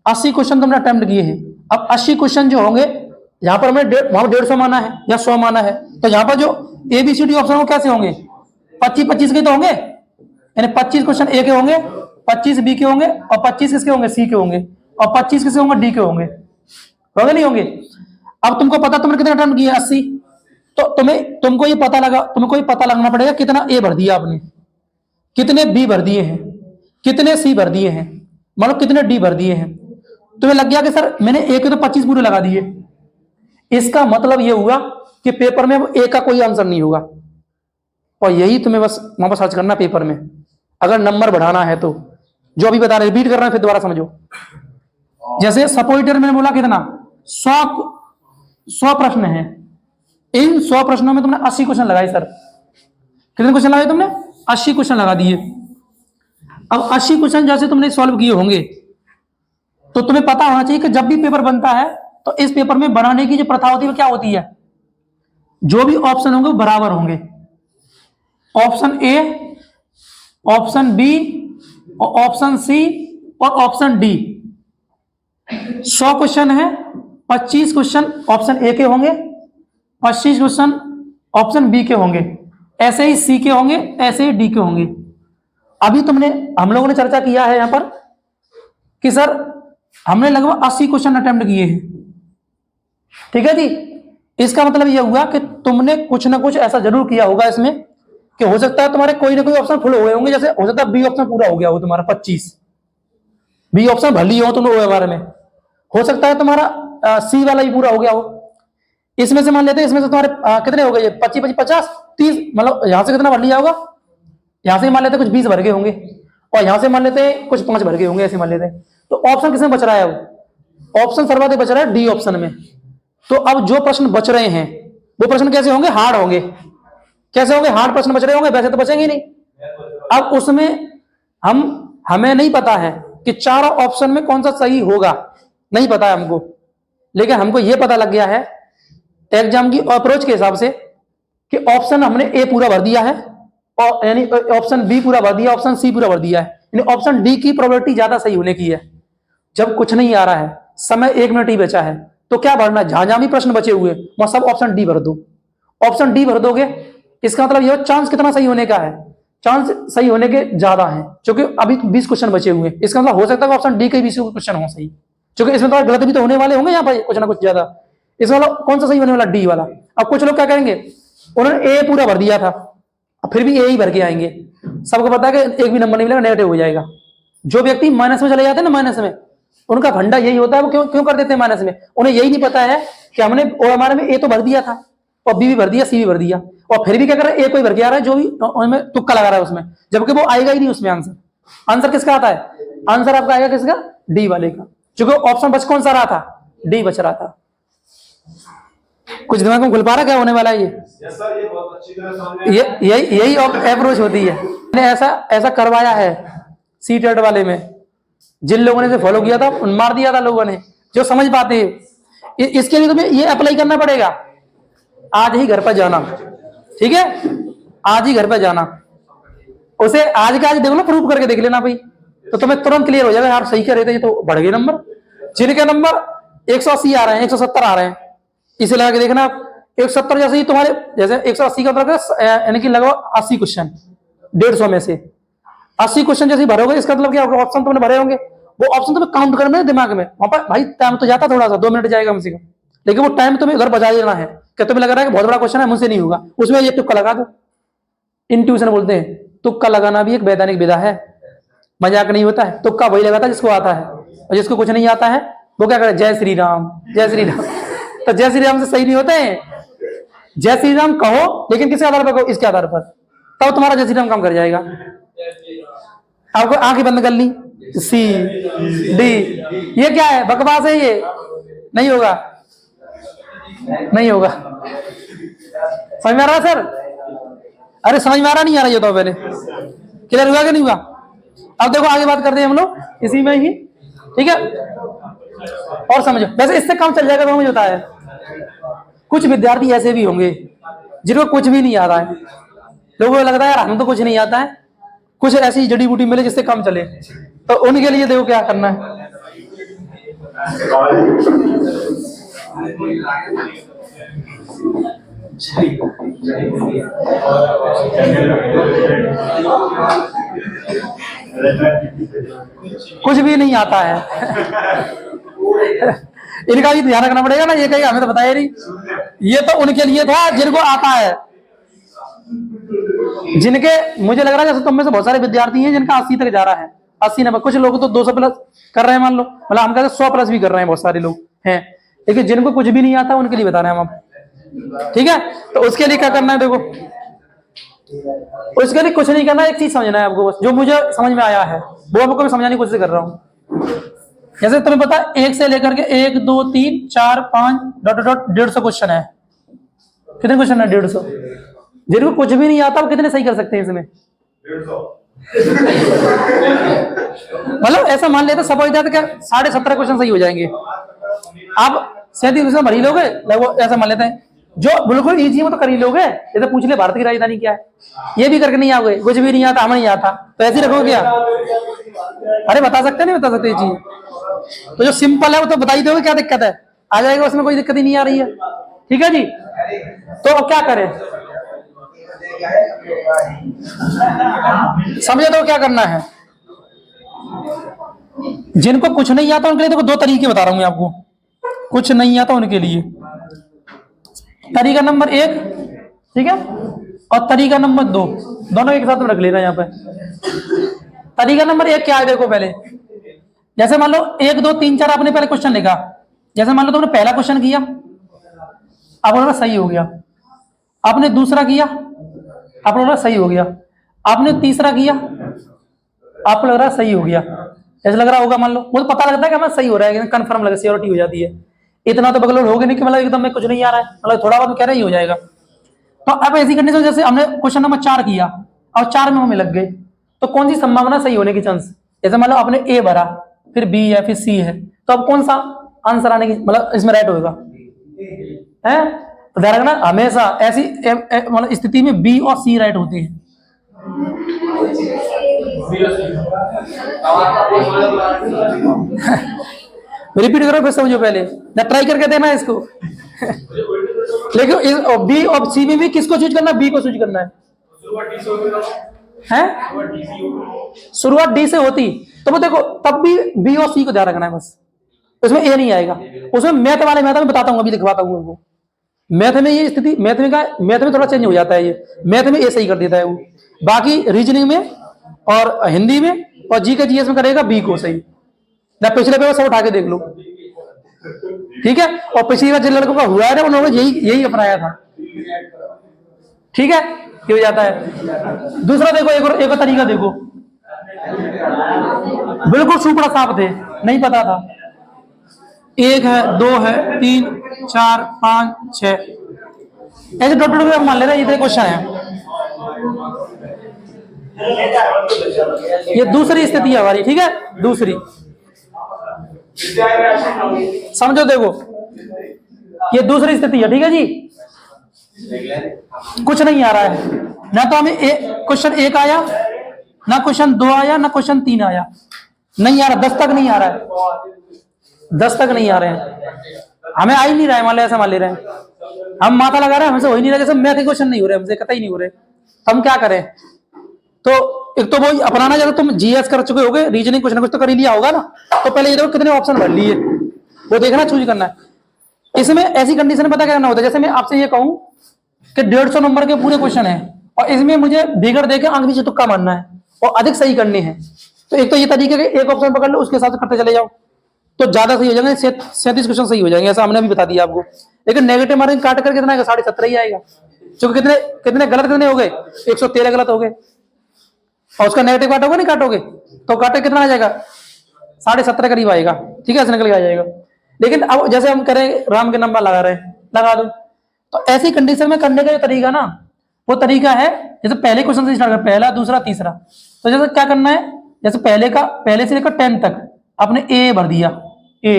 80 क्वेश्चन तुमने अटेम्प्ट किए हैं। अब 80 क्वेश्चन जो होंगे यहाँ पर हमने वहां 150 माना है या 100 माना है, तो यहाँ पर जो ABCD ऑप्शन वो कैसे होंगे, 25-25 के तो होंगे, यानी 25 क्वेश्चन ए के होंगे, 25 बी के होंगे, और 25 किसके होंगे, सी के होंगे, और 25 किसके होंगे, डी के होंगे नहीं होंगे। अब तुमको पता तुमने कितने अटेम्प्ट किए, 80, तो तुमको ये पता लगना पड़ेगा कितना ए भर दिया आपने, कितने बी भर दिए हैं, कितने सी भर दिए हैं, मतलब कितने डी भर दिए हैं। तुम्हें लग गया कि सर मैंने ए के तो 25 पूरे लगा दिए, इसका मतलब ये हुआ कि पेपर में ए का कोई आंसर नहीं होगा, और यही तुम्हें बस वहां पर सर्च करना पेपर में, अगर नंबर बढ़ाना है तो। जो अभी बता रहे, रिपीट कर रहे हैं, फिर दोबारा समझो। जैसे सपोजिटर मैंने बोला कितना, 100 प्रश्न है, इन 100 प्रश्नों में तुमने 80 क्वेश्चन लगाए सर, कितने क्वेश्चन लगाए तुमने, 80 क्वेश्चन लगा दिए। अब 80 क्वेश्चन जैसे तुमने सॉल्व किए होंगे, तो तुम्हें पता होना चाहिए कि जब भी पेपर बनता है तो इस पेपर में बनाने की जो प्रथा होती है वो क्या होती है, जो भी ऑप्शन होंगे वो बराबर होंगे, option A, option B, option C और ऑप्शन डी। 100 क्वेश्चन है, 25 क्वेश्चन ऑप्शन ए के होंगे, 25 क्वेश्चन ऑप्शन बी के होंगे, ऐसे ही सी के होंगे, ऐसे ही डी के होंगे। अभी हम लोगों ने चर्चा किया है यहां पर कि सर हमने लगभग 80 क्वेश्चन अटेम्प्ट किए हैं, ठीक है जी। इसका मतलब यह हुआ कि तुमने कुछ ना कुछ ऐसा जरूर किया होगा इसमें कि हो सकता है तुम्हारे कोई ना कोई ऑप्शन फुल हो गए होंगे, जैसे हो सकता है बी ऑप्शन पूरा हो गया हो तुम्हारा, 25 बी ऑप्शन भर लिए हो तुमने ओएमआर में, हो सकता है तुम्हारा सी वाला ही पूरा हो गया हो। इसमें से मान लेते हैं, इसमें से तुम्हारे कितने हो गए, 25, 50, 30, मतलब यहां से कितना भर लिया होगा, यहां से मान लेते कुछ 20 भर गए होंगे, और यहां से मान लेते कुछ 5 भर गए होंगे, ऐसे मान लेते हैं। तो ऑप्शन किसमें बच रहा है, अब ऑप्शन सर्वाधिक बच रहा है डी ऑप्शन में। तो अब जो प्रश्न बच रहे हैं वो प्रश्न कैसे होंगे, हार्ड होंगे। कैसे होंगे, हार्ड प्रश्न बच रहे होंगे, वैसे तो बचेंगे नहीं। अब उसमें हमें नहीं पता है कि चारों ऑप्शन में कौन सा सही होगा, नहीं पता है हमको, लेकिन हमको यह पता लग गया है एग्जाम की अप्रोच के हिसाब से कि ऑप्शन हमने ए पूरा भर दिया है, और यानी ऑप्शन बी पूरा भर दिया, ऑप्शन सी पूरा भर दिया है, यानी ऑप्शन डी की प्रोबेबिलिटी ज्यादा सही होने की है। जब कुछ नहीं आ रहा है, समय 1 मिनट ही बचा है, तो क्या भरना है, जहां जहां भी प्रश्न बचे हुए वहां सब ऑप्शन डी भर दो। ऑप्शन डी भर दोगे, इसका मतलब यह चांस कितना सही होने का है, चांस सही होने के ज्यादा है, क्योंकि अभी 20 क्वेश्चन बचे हुए हैं। इसका मतलब हो सकता है ऑप्शन डी के 20 क्वेश्चन हो सही, क्योंकि इसमें तो गलत भी तो होने वाले होंगे यहाँ पर कुछ ना कुछ ज्यादा। इसमें मतलब कौन सा सही होने वाला, डी वाला। अब कुछ लोग क्या करेंगे, उन्होंने ए पूरा भर दिया था, अब फिर भी ए ही भर के आएंगे, सबको पता है कि एक भी नंबर नहीं मिलेगा, नेगेटिव हो जाएगा। जो व्यक्ति माइनस में चले जाते हैं ना, माइनस में, उनका फंडा यही होता है, वो क्यों कर देते हैं माइनस में, उन्हें यही नहीं पता है कि हमने हमारे में ए तो भर दिया था, और बी भी भर दिया, सी भी भर दिया, और फिर भी क्या कर रहा है, ए कोई भर के आ रहा है, जो भी उनमें तुक्का लगा रहा है उसमें, जबकि वो आएगा ही नहीं उसमें आंसर किसका आता है, आंसर आपका आएगा किसका, डी वाले का, क्योंकि ऑप्शन बच कौन सा रहा था, डी बच रहा था। कुछ दिमाग में घुल पा रहा क्या होने वाला है यही अप्रोच होती है। मैंने ऐसा करवाया है सीटेट वाले में, जिन लोगों ने इसे फॉलो किया था मार दिया था लोगों ने, जो समझ पाते हैं। इसके लिए तुम्हें ये अप्लाई करना पड़ेगा, आज ही घर पर जाना, ठीक है, आज ही घर पर जाना, उसे आज का आज देख लो, प्रूफ करके देख लेना भाई, तो तुम्हें तुरंत क्लियर हो जाएगा, यार सही कह रहे थे, ये तो बढ़ गए नंबर। जिनके नंबर 180 आ रहे हैं, 170 आ रहे हैं, इसे लगा के देखना आप, 170 जैसे ही तुम्हारे, जैसे 180 का मतलब यानी कि लगभग 80 क्वेश्चन 150 में से 80 क्वेश्चन जैसे भरोगे, इसका मतलब क्या होगा, ऑप्शन तुमने भरे होंगे, वो ऑप्शन तुम्हें काउंट करना है दिमाग में, वहां पर भाई टाइम तो जाता थोड़ा सा, 2 मिनट जाएगा कम से कम, लेकिन वो टाइम तुम्हें उधर बचा देना है कि तुम्हें लग रहा है कि बहुत बड़ा क्वेश्चन है, मुझसे नहीं होगा, उसमें ये तुक्का लगा दो। इंट्यूशन बोलते हैं, तुक्का लगाना भी एक वैधानिक विधा है, मजाक नहीं होता है। तुक्का वही लगाता है जिसको आता है, और जिसको कुछ नहीं आता है वो क्या करे, जय श्री राम, जय श्री राम। तो जय श्री राम से सही नहीं होते हैं, जय श्री राम कहो, लेकिन किसके आधार पर कहो, इसके आधार पर, तब तुम्हारा जय श्री राम काम कर जाएगा। आपको आंखें बंद कर ली, सी डी, ये क्या है, बकवास है, ये नहीं होगा, नहीं होगा। समझ में आ रहा सर, अरे समझ में आ रहा, नहीं आ रहा, ये तो पहले क्लियर हुआ कि नहीं हुआ। अब देखो आगे बात करते हैं हम लोग इसी में ही, ठीक है, और समझो, वैसे इससे काम चल जाएगा तो मुझे होता है। कुछ विद्यार्थी ऐसे भी होंगे जिनको कुछ भी नहीं आता है, लोगों को लगता है यार हमें तो कुछ नहीं आता है, कुछ ऐसी जड़ी बूटी मिले जिससे काम चले, तो उनके लिए देखो क्या करना है। कुछ भी नहीं आता है। इनका भी ध्यान रखना पड़ेगा ना, ये कहीं हमें तो बताया नहीं। ये तो उनके लिए था जिनको आता है, जिनके, मुझे लग रहा है जैसे तुम में से बहुत सारे विद्यार्थी हैं जिनका 80 तक जा रहा है, 80-90। कुछ लोग तो 200 प्लस कर रहे हैं, मान लो, मतलब हम कहते 100 प्लस भी कर रहे हैं, बहुत सारे लोग हैं। लेकिन जिनको कुछ भी नहीं आता उनके लिए बता रहे हैं हम अब, ठीक है। तो उसके लिए क्या करना है, देखो, उसके लिए कुछ नहीं करना, एक चीज समझना है आपको बस, जो मुझे समझ में आया है वो आपको मैं समझाने की कोशिश कर रहा हूँ। जैसे तुम्हें पता है 1 से लेकर के 1 2 3 4 5 डॉट डॉट 150 क्वेश्चन है। कितने क्वेश्चन है? 150। जिनको कुछ भी नहीं आता वो कितने सही कर सकते हैं इसमें? 150। मतलब ऐसा मान लेते सब हो जाता क्या 17.5 क्वेश्चन सही हो जाएंगे। आप 37 क्वेश्चन भर ही लोगे, लगभग ऐसा मान लेते हैं। जो बिल्कुल इजी है वो तो कर ही लोगे। जैसे पूछ ले भारत की राजधानी क्या है, ये भी करके नहीं आओगे, कुछ भी नहीं आता, हमें नहीं आता, तो ऐसे ही रखोगे क्या? अरे बता सकते नहीं बता सकते ये चीज, तो जो सिंपल है वो तो बता ही दोगे, क्या दिक्कत है? आ जाएगा, उसमें कोई दिक्कत ही नहीं आ रही है, ठीक है जी। तो अब क्या करें, समझे तो क्या करना है। जिनको कुछ नहीं आता उनके लिए देखो 2 तरीके बता रहा हूं मैं आपको। कुछ नहीं आता उनके लिए तरीका नंबर 1, ठीक है, और तरीका नंबर 2, दोनों एक साथ में रख लेना यहाँ पे। तरीका नंबर 1 क्या है, देखो पहले, जैसे मान लो 1 2 3 4 आपने पहले क्वेश्चन लिखा। जैसे मान लो तुमने पहला क्वेश्चन किया, आप बोला सही हो गया, आपने दूसरा किया, आप लग रहा सही हो गया, आपने तीसरा किया, आपको लग रहा सही हो गया, ऐसा लग रहा होगा, मान लो मुझे पता लगता है कि हमें सही हो रहा है, कंफर्म लगे, सियोरिटी हो जाती है। इतना तो बगलों होगे नहीं कि मतलब एकदम में कुछ नहीं आ रहा है, मतलब थोड़ा बहुत कह रहे ही हो जाएगा। तो अब ऐसी कंडीशन, जैसे हमने क्वेश्चन नंबर 4 किया और 4 में हमें लग गए, तो कौन सी संभावना सही होने की चांस? जैसे मान लो आपने ए भरा, फिर बी है, फिर सी है, तो अब कौन सा आंसर आने की, मतलब इसमें राइट होगा है? तो ध्यान रखना, हमेशा ऐसी मतलब स्थिति में बी और सी राइट होती है। रिपीट करो फिर समझो, पहले ना ट्राई करके देना है इसको। लेकिन बी और सी में भी किसको चूज करना है? बी को चूज करना है। शुरुआत डी से होती तो वो देखो तब भी बी और सी को ध्यान रखना है बस, उसमें ए नहीं आएगा। उसमें मैथ वाले मैथ में बताता हूँ, अभी दिखवाता हूँ उनको। मैथ में ये स्थिति, मैथ में थोड़ा चेंज हो जाता है, ये मैथ में ए सही कर देता है वो, बाकी रीजनिंग में और हिंदी में और जी के जीएस में करेगा बी को सही। ना पिछले पेपर सब उठा के देख लो, ठीक है। और पिछली बार जिन लड़कों का हुआ है ना उन्होंने यही अपनाया था, ठीक है, ये हो जाता है। दूसरा देखो, एक और तरीका देखो, बिल्कुल सुपड़ा साफ थे, नहीं पता था, 1 है 2 है 3 4 5 6 ऐसे डॉट मान ले रहे हैं, ये क्वेश्चन है। ये दूसरी स्थिति है हमारी, ठीक है, दूसरी समझो, देखो ये दूसरी स्थिति है, ठीक है जी। कुछ नहीं आ रहा है, ना तो हमें क्वेश्चन 1 आया, ना क्वेश्चन 2 आया, ना क्वेश्चन 3 आया, नहीं आ रहा, 10 तक नहीं आ रहा है, 10 तक नहीं आ रहे हैं, हमें आ ही नहीं रहा है, मान लो ऐसा मान ले रहे हैं, हम माथा लगा रहे हैं, हमसे हो ही नहीं रहा, जैसे मैथ के क्वेश्चन नहीं हो रहे हमसे, कतई नहीं हो रहे, हम क्या करें? तो एक तो वो अपनाना, जब तुम जीएस कर चुके होगे, रीजनिंग कुछ ना कुछ तो कर ही लिया होगा ना, तो पहले ये देखो कितने ऑप्शन भर लिए, वो देखना, चूज करना है। इसमें ऐसी कंडीशन में पता करना होता है, जैसे मैं आपसे ये कहूं कि 150 नंबर के पूरे क्वेश्चन है और इसमें मुझे बिगड़ देके आंख नीचे तुक्का मारना है और अधिक सही करने हैं, तो एक तो ये तरीके के एक ऑप्शन पकड़ लो, उसके हिसाब से करते चले जाओ, तो ज्यादा सही हो जाएंगे, 37 क्वेश्चन सही हो जाएंगे, ऐसा हमने भी बता दिया आपको। लेकिन नेगेटिव मार्किंग काट कर कितना आएगा? 17.5 ही आएगा, क्योंकि कितने कितने गलत कितने हो गए? 113 गलत हो गए, और उसका नेगेटिव काटोगे नहीं काटोगे तो काटे कितना आ जाएगा? 17.5 करीब आएगा, ठीक है, ऐसे निकल के आ जाएगा। लेकिन अब जैसे हम करें राम के नंबर लगा रहे हैं, लगा दो, तो ऐसी कंडीशन में करने का जो तरीका ना, वो तरीका है जैसे पहले क्वेश्चन से स्टार्ट कर, पहला दूसरा तीसरा, तो जैसे क्या करना है, जैसे पहले से लेकर 10 तक आपने ए भर दिया, ए,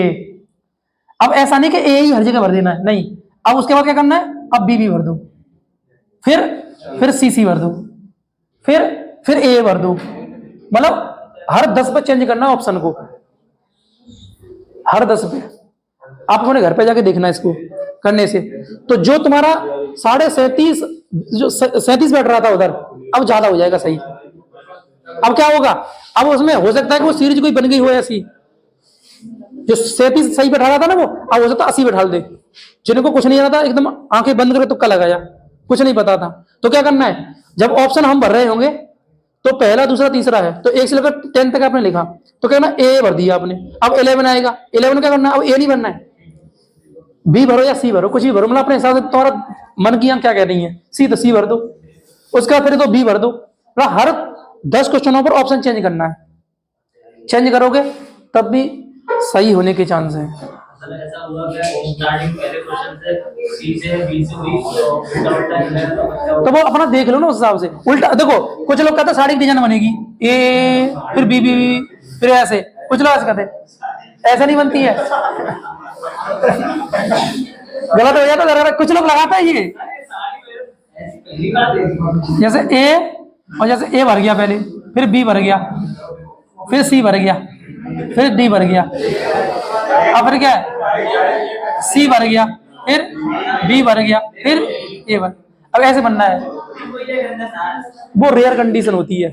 अब ऐसा नहीं कि ए ही हर जगह भर देना है, नहीं, अब उसके बाद क्या करना है, अब बी भर दो, फिर सी भर दो, फिर ए भर दो, मतलब हर 10 पे चेंज करना ऑप्शन को, हर 10 पे, आप अपने घर पे जाके देखना इसको करने से। तो जो तुम्हारा 37.5 जो 37 बैठ रहा था उधर, अब ज्यादा हो जाएगा सही। अब क्या होगा, अब उसमें हो सकता है कि वो सीरीज कोई बन गई हो ऐसी, जो 37 सही बैठा रहा था ना वो, अब हो सकता है 80 बैठा दे। जिनको कुछ नहीं आता एकदम आंखें बंद करे तुक्का लगाया, कुछ नहीं पता था। तो क्या करना है, जब ऑप्शन हम भर रहे होंगे तो पहला दूसरा तीसरा है, तो 1 से लेकर 10 तक आपने लिखा, तो क्या करना, ए भर दिया आपने। अब 11 आएगा, 11 क्या करना, अब ए नहीं भरना है, बी भरो या सी भरो, कुछ भी भरो, मतलब अपने हिसाब से तुम्हारा मन की क्या कह रही है, सी तो सी भर दो, उसका फिर तो बी भर दो। मतलब हर 10 क्वेश्चनों पर ऑप्शन चेंज करना है। चेंज करोगे तब भी सही होने के चांस है। ऐसा हुआ क्या, स्टार्टिंग पहले क्वेश्चन से सी से बी से हुई तो उल्टा तो वो अपना देख लो ना उस हिसाब से। उल्टा देखो, कुछ लोग कहते हैं साड़ी डिजाइन बनेगी, ए फिर बी बी फिर ऐसे, कुछ लोग ऐसे कहते, ऐसा नहीं बनती है, गलत हो जाता है। कुछ लोग लगाते हैं ये, जैसे ए, और जैसे ए भर गया पहले, फिर बी भर गया, फिर सी भर गया, फिर डी भर गया, अब फिर क्या है, सी भर गया, फिर बी भर गया, फिर ए भर। अब ऐसे बनना है, वो रेयर कंडीशन होती है।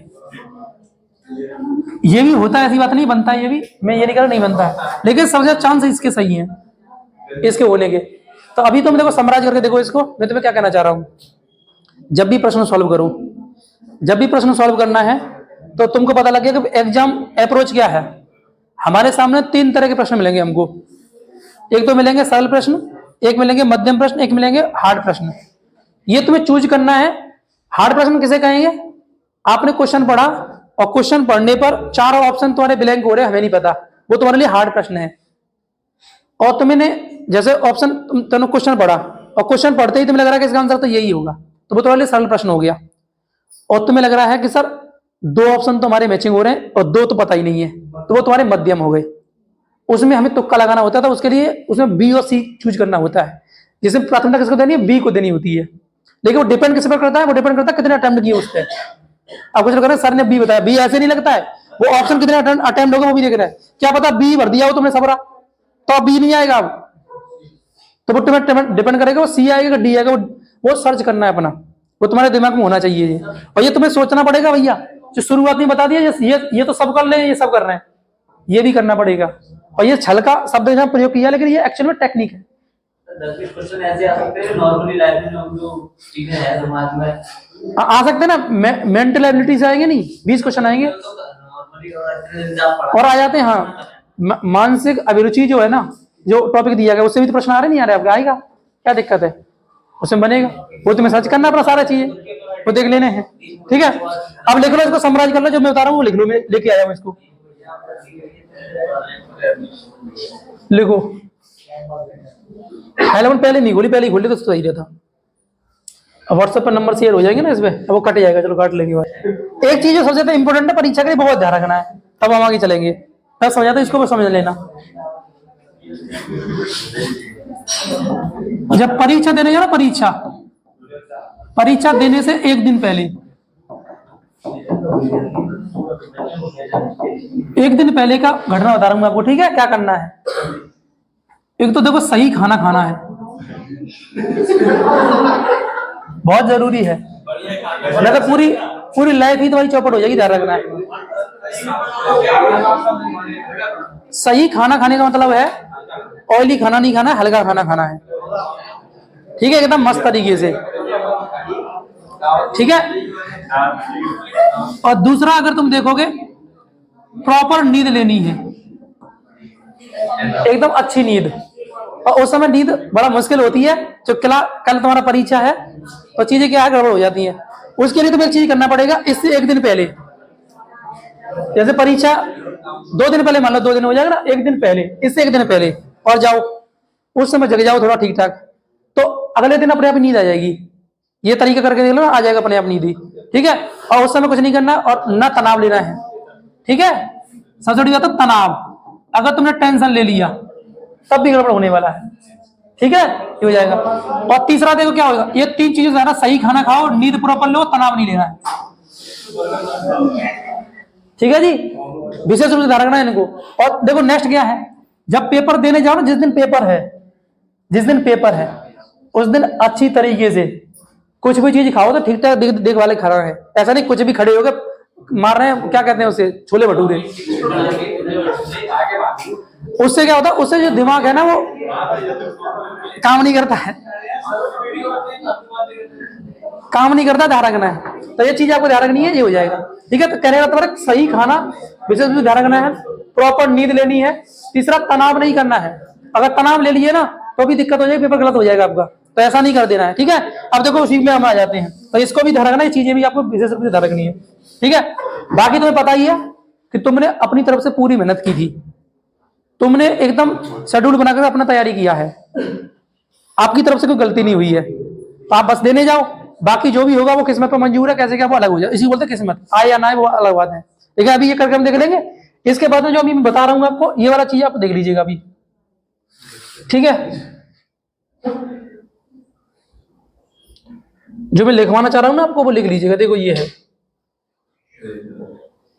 ये भी होता है, ऐसी बात नहीं, बनता है ये भी, मैं ये नहीं कह रहा नहीं बनता है, लेकिन सबसे ज्यादा चांस इसके सही है, इसके होने के। तो अभी तुम देखो, समराइज करके देखो इसको, मैं तुम्हें क्या कहना चाह रहा हूं। जब भी प्रश्न सॉल्व करो, जब भी प्रश्न सॉल्व करना है तो तुमको पता लगेगा कि एग्जाम अप्रोच क्या है। हमारे सामने 3 तरह के प्रश्न मिलेंगे हमको। एक तो मिलेंगे सरल प्रश्न, एक मिलेंगे मध्यम प्रश्न, एक मिलेंगे हार्ड प्रश्न। ये तुम्हें चूज करना है। हार्ड प्रश्न किसे कहेंगे, आपने क्वेश्चन पढ़ा और क्वेश्चन पढ़ने पर 4 ऑप्शन तुम्हारे ब्लैंक हो रहे हैं, हमें नहीं पता, वो तुम्हारे लिए हार्ड प्रश्न है। और तुमने जैसे ऑप्शन, तुमने क्वेश्चन पढ़ा और क्वेश्चन पढ़ते ही तुम्हें लग रहा है कि इसका आंसर तो यही होगा, तो वो तुम्हारे लिए सरल प्रश्न हो गया। और तुम्हें लग रहा है कि सर 2 ऑप्शन तो हमारे मैचिंग हो रहे हैं और 2 तो पता ही नहीं है, तो वो तुम्हारे मध्यम हो गए। उसमें हमें तुक्का लगाना होता था, उसके लिए उसमें बी और सी चूज करना होता है। जिसमें प्राथमिकता किसको देनी है, बी को देनी होती है। लेकिन वो डिपेंड किस पर करता है, वो डिपेंड करता है कितने अटेम्प्ट किए उस पर। अब कुछ लोग कह रहे हैं सर ने बी बताया, बी ऐसे नहीं लगता है, वो ऑप्शन कितने अटेम्प्ट होगा वो भी देख रहा है। क्या पता बी भर दिया हो तुमने सबरा, तो अब बी नहीं आएगा। अब तो वो तुम्हें डिपेंड करेगा, वो सी आएगा डी आएगा, वो सर्च करना है अपना, वो तुम्हारे दिमाग में होना चाहिए। और ये तुम्हें सोचना पड़ेगा भैया, जो शुरुआत में बता दिया ये तो सब कर ले, ये सब कर रहे हैं, ये भी करना पड़ेगा। और ये छल का शब्द यहाँ प्रयोग किया, लेकिन ये एक्चुअल में टेक्निक है। 10-20 क्वेश्चन ऐसे आ सकते हैं नॉर्मली लाइफ में हम जो चीजें हैं समाज में आ सकते हैं ना, मेंटल एबिलिटी से आएंगे नहीं, 20 क्वेश्चन आएंगे और आ जाते हैं। हाँ, मानसिक अभिरुचि जो है ना, जो टॉपिक दिया गया उससे भी तो प्रश्न आ रहे नहीं आ रहे आपका, आएगा, क्या दिक्कत है, उसमें बनेगा। वो तुम्हें सर्च करना अपना सारा चीजें, वो देख लेने हैं। ठीक है, अब लिख लो इसको, समराइज कर लो, जो मैं बता रहा हूँ वो लिख लो, मैं लेके आया हूँ इसको, लिखो। हाईलाइट पहले नहीं खोली, पहले ही खोली तो सही रहता। अब व्हाट्सएप पर नंबर शेयर हो जाएंगे ना इसमें, अब वो कट जाएगा, चलो काट लेंगे। एक चीज जो सबसे ज्यादा इंपॉर्टेंट है परीक्षा के लिए, बहुत ध्यान रखना है, तब हम आगे चलेंगे। मैं समझाता हूं, इसको भी समझ लेना। जब परीक्षा देने जाओ ना, परीक्षा देने से 1 दिन पहले, 1 दिन पहले का घटना बता रहा हूं आपको, ठीक है, क्या करना है। एक तो देखो सही खाना खाना है, बहुत जरूरी है, नहीं तो पूरी लाइफ ही तुम्हारी चौपट हो जाएगी, ध्यान रखना है। सही खाना खाने का मतलब है ऑयली खाना नहीं खाना है, हल्का खाना खाना है, ठीक है, एकदम मस्त तरीके से, ठीक है। और दूसरा, अगर तुम देखोगे, प्रॉपर नींद लेनी है, एकदम अच्छी नींद। और उस समय नींद बड़ा मुश्किल होती है, जो कल तुम्हारा परीक्षा है तो चीजें क्या है, गड़बड़ हो जाती हैं। उसके लिए तुम्हें एक चीज करना पड़ेगा, इससे 1 दिन पहले, जैसे परीक्षा 2 दिन पहले, मान लो 2 दिन हो जाएगा ना, 1 दिन पहले, इससे 1 दिन पहले और जाओ, उस समय जग जाओ थोड़ा ठीक ठाक, तो अगले दिन अपने आप नींद आ जाएगी। ये तरीका करके देख लो, आ जाएगा अपने आप नींद ही, ठीक है। और उस समय कुछ नहीं करना और ना तनाव लेना है, ठीक है। सबसे बड़ी बात है तनाव, अगर तुमने टेंशन ले लिया तब भी गड़बड़ होने वाला है, ठीक है, ये हो जाएगा। और तीसरा देखो क्या होगा, ये 3 चीजें ज्यादा, सही खाना खाओ, नींद प्रॉपर लो, तनाव नहीं लेना है, ठीक है जी, विशेष रूप से ध्यान रखना है इनको। और देखो नेक्स्ट क्या है, जब पेपर देने जाओ ना, जिस दिन पेपर है उस दिन अच्छी तरीके से कुछ भी चीज खाओ तो ठीक ठाक देख वाले खा रहे हैं, ऐसा नहीं कुछ भी खड़े हो गए मार रहे हैं, क्या कहते हैं उसे, छोले भटूरे। उससे क्या होता है, उससे जो दिमाग है ना वो काम नहीं करता है, ध्यान रखना है। तो ये चीज आपको ध्यान रखनी है, ये हो जाएगा। ठीक है, तो कहने का मतलब सही खाना, विशेष रूप से ध्यान रखना है, प्रॉपर नींद लेनी है। तीसरा, तनाव नहीं करना है। अगर तनाव ले लिए ना तो भी दिक्कत हो जाएगी, पेपर गलत हो जाएगा आपका, तो ऐसा नहीं कर देना है। ठीक है, अब देखो उसी में हम आ जाते हैं, तो इसको भी ध्यान रखना, ये चीजें भी आपको विशेष रूप से ध्यान रखनी है। ठीक है, बाकी तुम्हें पता ही है कि तुमने अपनी तरफ से पूरी मेहनत की थी, तुमने एकदम शेड्यूल बनाकर अपना तैयारी किया है, आपकी तरफ से कोई गलती नहीं हुई है, तो आप बस देने जाओ। बाकी जो भी होगा वो किस्मत पर मंजूर है, कैसे क्या वो अलग हो जाए, इसी बोलते किस्मत, आए या ना आए वो अलग बात है। ठीक है, अभी ये करके हम देख लेंगे। इसके बाद में जो अभी मैं बता रहा हूँ आपको, ये वाला चीज आप देख लीजिएगा अभी। ठीक है, जो मैं लिखवाना चाह रहा हूं ना आपको वो लिख लीजिएगा। देखो ये है,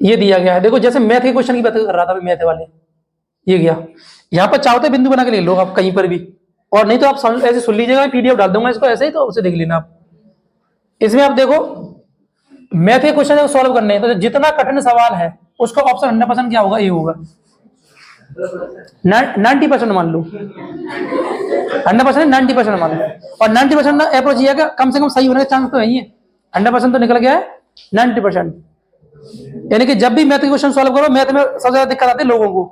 ये दिया गया है। देखो जैसे मैथ के क्वेश्चन की बात कर रहा था, मैथ वाले, ये गया यहाँ पर, चाहते बिंदु बना के लिख लो आप कहीं पर भी, और नहीं तो आप ऐसे सुन लीजिएगा, पीडीएफ डाल दूंगा इसको ऐसे ही, तो उसे देख लेना आप। इसमें आप देखो मैथ के क्वेश्चन सॉल्व करने हैं, तो जितना कठिन सवाल है उसका ऑप्शन 100% क्या होगा, ये होगा 90% मान लो, 100% 90% मान लो, और 90% अप्रोच ये है कि कम से कम सही होने का चांस तो है ही है। 100% तो निकल गया है, 90%। यानी कि जब भी मैथ के क्वेश्चन सॉल्व करो, मैथ में सबसे ज्यादा दिक्कत आती है लोगों को,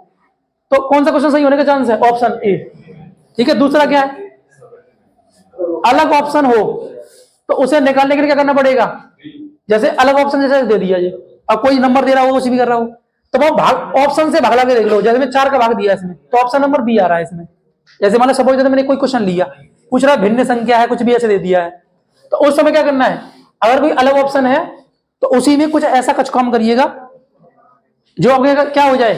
तो कौन सा क्वेश्चन सही होने का चांस है, ऑप्शन ए। ठीक है, दूसरा क्या है, अलग ऑप्शन हो तो उसे निकालने के लिए क्या करना पड़ेगा, जैसे अलग ऑप्शन जैसे दे दिया, ये अब कोई नंबर दे रहा हो, कुछ भी कर रहा हो, तो वो भाग ऑप्शन से भाग लगा के देख लो। जैसे मैं 4 का भाग दिया इसमें, तो ऑप्शन नंबर बी आ रहा है इसमें। जैसे मान लो सपोज जैसे मैंने कोई क्वेश्चन लिया, पूछ रहा भिन्न संख्या है, कुछ भी ऐसे दे दिया है, तो उस समय क्या करना है, अगर कोई अलग ऑप्शन है तो उसी में कुछ ऐसा कुछ काम करिएगा जो आपके क्या हो जाए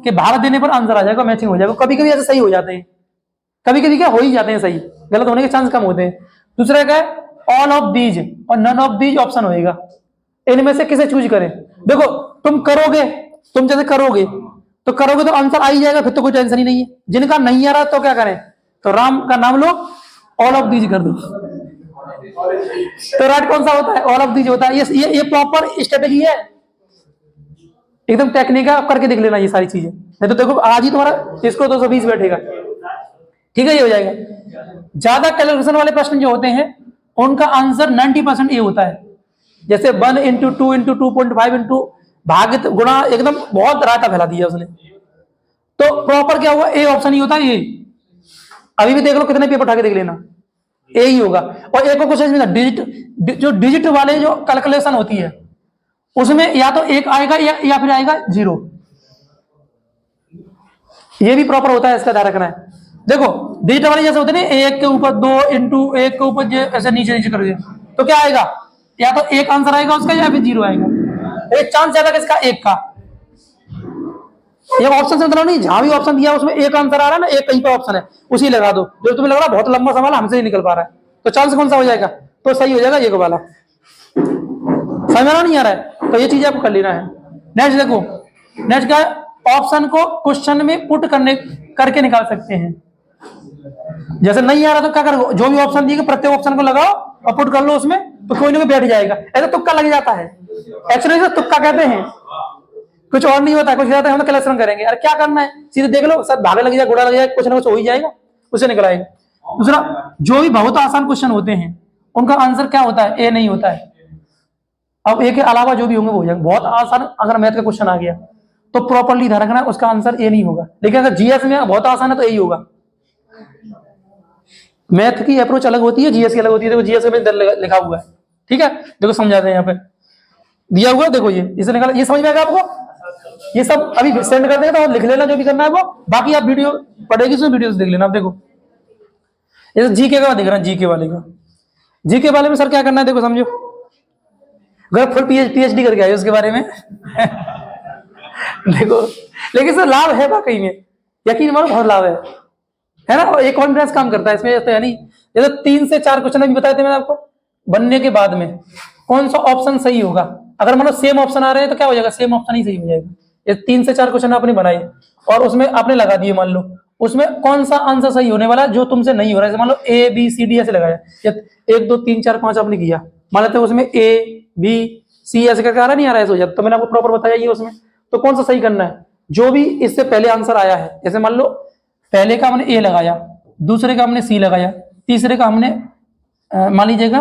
कि भाग देने पर आंसर आ जाएगा, मैचिंग हो जाएगा। कभी कभी ऐसे सही हो जाते हैं, कभी कभी क्या हो ही जाते हैं सही, गलत होने के चांस कम होते हैं। दूसरा क्या है, ऑल ऑफ दीज और नन ऑफ दीज ऑप्शन होएगा, इनमें से किसे चूज करें। देखो तुम जैसे करोगे तो आंसर आ ही जाएगा, फिर तो कोई टेंशन ही नहीं है। जिनका नहीं आ रहा तो क्या करें, तो राम का नाम लो, ऑल ऑफ दीज कर दो, तो राइट कौन सा होता है, ऑल ऑफ दीज होता है। ये प्रॉपर स्ट्रेटेजी है, एकदम टेक्निक है, आप करके देख लेना ये सारी चीजें, नहीं तो देखो आज ही तुम्हारा इसको 220 बैठेगा। ठीक है, ये हो जाएगा। ज्यादा कैलकुलेशन वाले प्रश्न जो होते हैं उनका आंसर 90% ये होता है, जैसे 1 इंटू 2 इंटू 2.5 इंटू भागित गुणा, एकदम बहुत रायता फैला दिया उसने। तो प्रॉपर क्या हुआ, ए ऑप्शन ही होता है। ये अभी भी देख लो, कितने पेपर उठा के देख लेना, ए ही होगा। और एक और क्वेश्चन डिजिट, जो डिजिट वाले जो कैलकुलेशन होती है उसमें या तो एक आएगा या फिर आएगा 0, ये भी प्रॉपर होता है, इसका ध्यान रखना है। देखो डिजिट वाले जैसे होते हैं ना, 1 के ऊपर 2 इंटू 1 के ऊपर ऐसे नीचे नीचे करोगे तो क्या आएगा, या तो एक आंसर आएगा उसका या फिर 0 आएगा। एक चांस ज्यादा किसका, एक का। ये ऑप्शन से मतलब नहीं, जहां भी ऑप्शन दिया उसमें एक आंसर आ रहा है ना, एक कहीं पर ऑप्शन है उसी लगा दो। जो तुम्हें लग रहा है बहुत लंबा सवाल हमसे नहीं निकल पा रहा है, तो चांस कौन सा हो जाएगा, तो सही हो जाएगा ये वाला। समझ में नहीं आ रहा है, तो ये चीज आपको कर लेना है। नेक्स्ट देखो, नेक्स्ट क्या, ऑप्शन को क्वेश्चन में पुट करके निकाल सकते हैं। जैसे नहीं आ रहा तो क्या करो, जो भी ऑप्शन दिए प्रत्येक ऑप्शन को लगाओ और पुट कर लो उसमें, तो कोई ना कोई बैठ जाएगा। ऐसा तुक्का लग जाता है, एक्चुअली तुक्का कहते हैं, कुछ और नहीं होता, कुछ जाता है हम कैलकुलेशन करेंगे। अरे क्या करना है, सीधे देख लो, सब भागे लग जाए, घोड़ा लग जाए, कुछ ना कुछ हो ही जाएगा, उसे निकल आएगा। दूसरा, जो भी बहुत आसान क्वेश्चन होते हैं उनका आंसर क्या होता है, ए नहीं होता है। अब ए के अलावा जो भी होंगे वो हो जाएगा। बहुत आसान अगर मैथ का क्वेश्चन आ गया तो प्रॉपरली ध्यान रखना उसका आंसर ए नहीं होगा, लेकिन अगर जीएस में बहुत आसान है तो यही होगा। मैथ की अप्रोच अलग होती है, जीएस की अलग होती है। देखो जीएस में लिखा हुआ है, ठीक है, देखो समझाते हैं, यहाँ पे दिया हुआ है, देखो ये इसे निकाला, ये समझ में आएगा आपको। ये सब अभी सेंड कर देगा तो लिख लेना जो भी करना है वो, बाकी आप वीडियो पढ़ेगी उसमें वीडियो देख लेना। आप देखो ये जीके का दिख रहा है, जीके वाले का, जीके वाले में सर क्या करना है, देखो समझो, अगर फुल पीएचडी करके आए उसके बारे में देखो, लेकिन सर लाभ है वाकई में, यकीन मानो बहुत लाभ है ना, और एक कॉन्फिडेंस काम करता है इसमें, है नहीं। जैसे 3 से 4 क्वेश्चन अभी बताए थे मैंने आपको, बनने के बाद में कौन सा ऑप्शन सही होगा। अगर मान लो सेम ऑप्शन आ रहे हैं तो क्या हो जाएगा, सेम ऑप्शन ही सही हो जाएगा। ये 3 से 4 क्वेश्चन आपने बनाए और उसमें आपने लगा दिए, मान लो उसमें कौन सा आंसर सही होने वाला जो तुमसे नहीं हो रहा है, मान लो ए बी सी डी ऐसे लगाया, या 1 2 3 4 5 आपने किया, मान लेते हैं उसमें ए बी सी ऐसे करके आ रहा नहीं आ रहा है, ऐसे हो जाता, तो मैंने आपको प्रॉपर बताया ये उसमें, तो कौन सा सही करना है, जो भी इससे पहले आंसर आया है, जैसे मान लो पहले का हमने ए लगाया, दूसरे का हमने सी लगाया, तीसरे का हमने मान लीजिएगा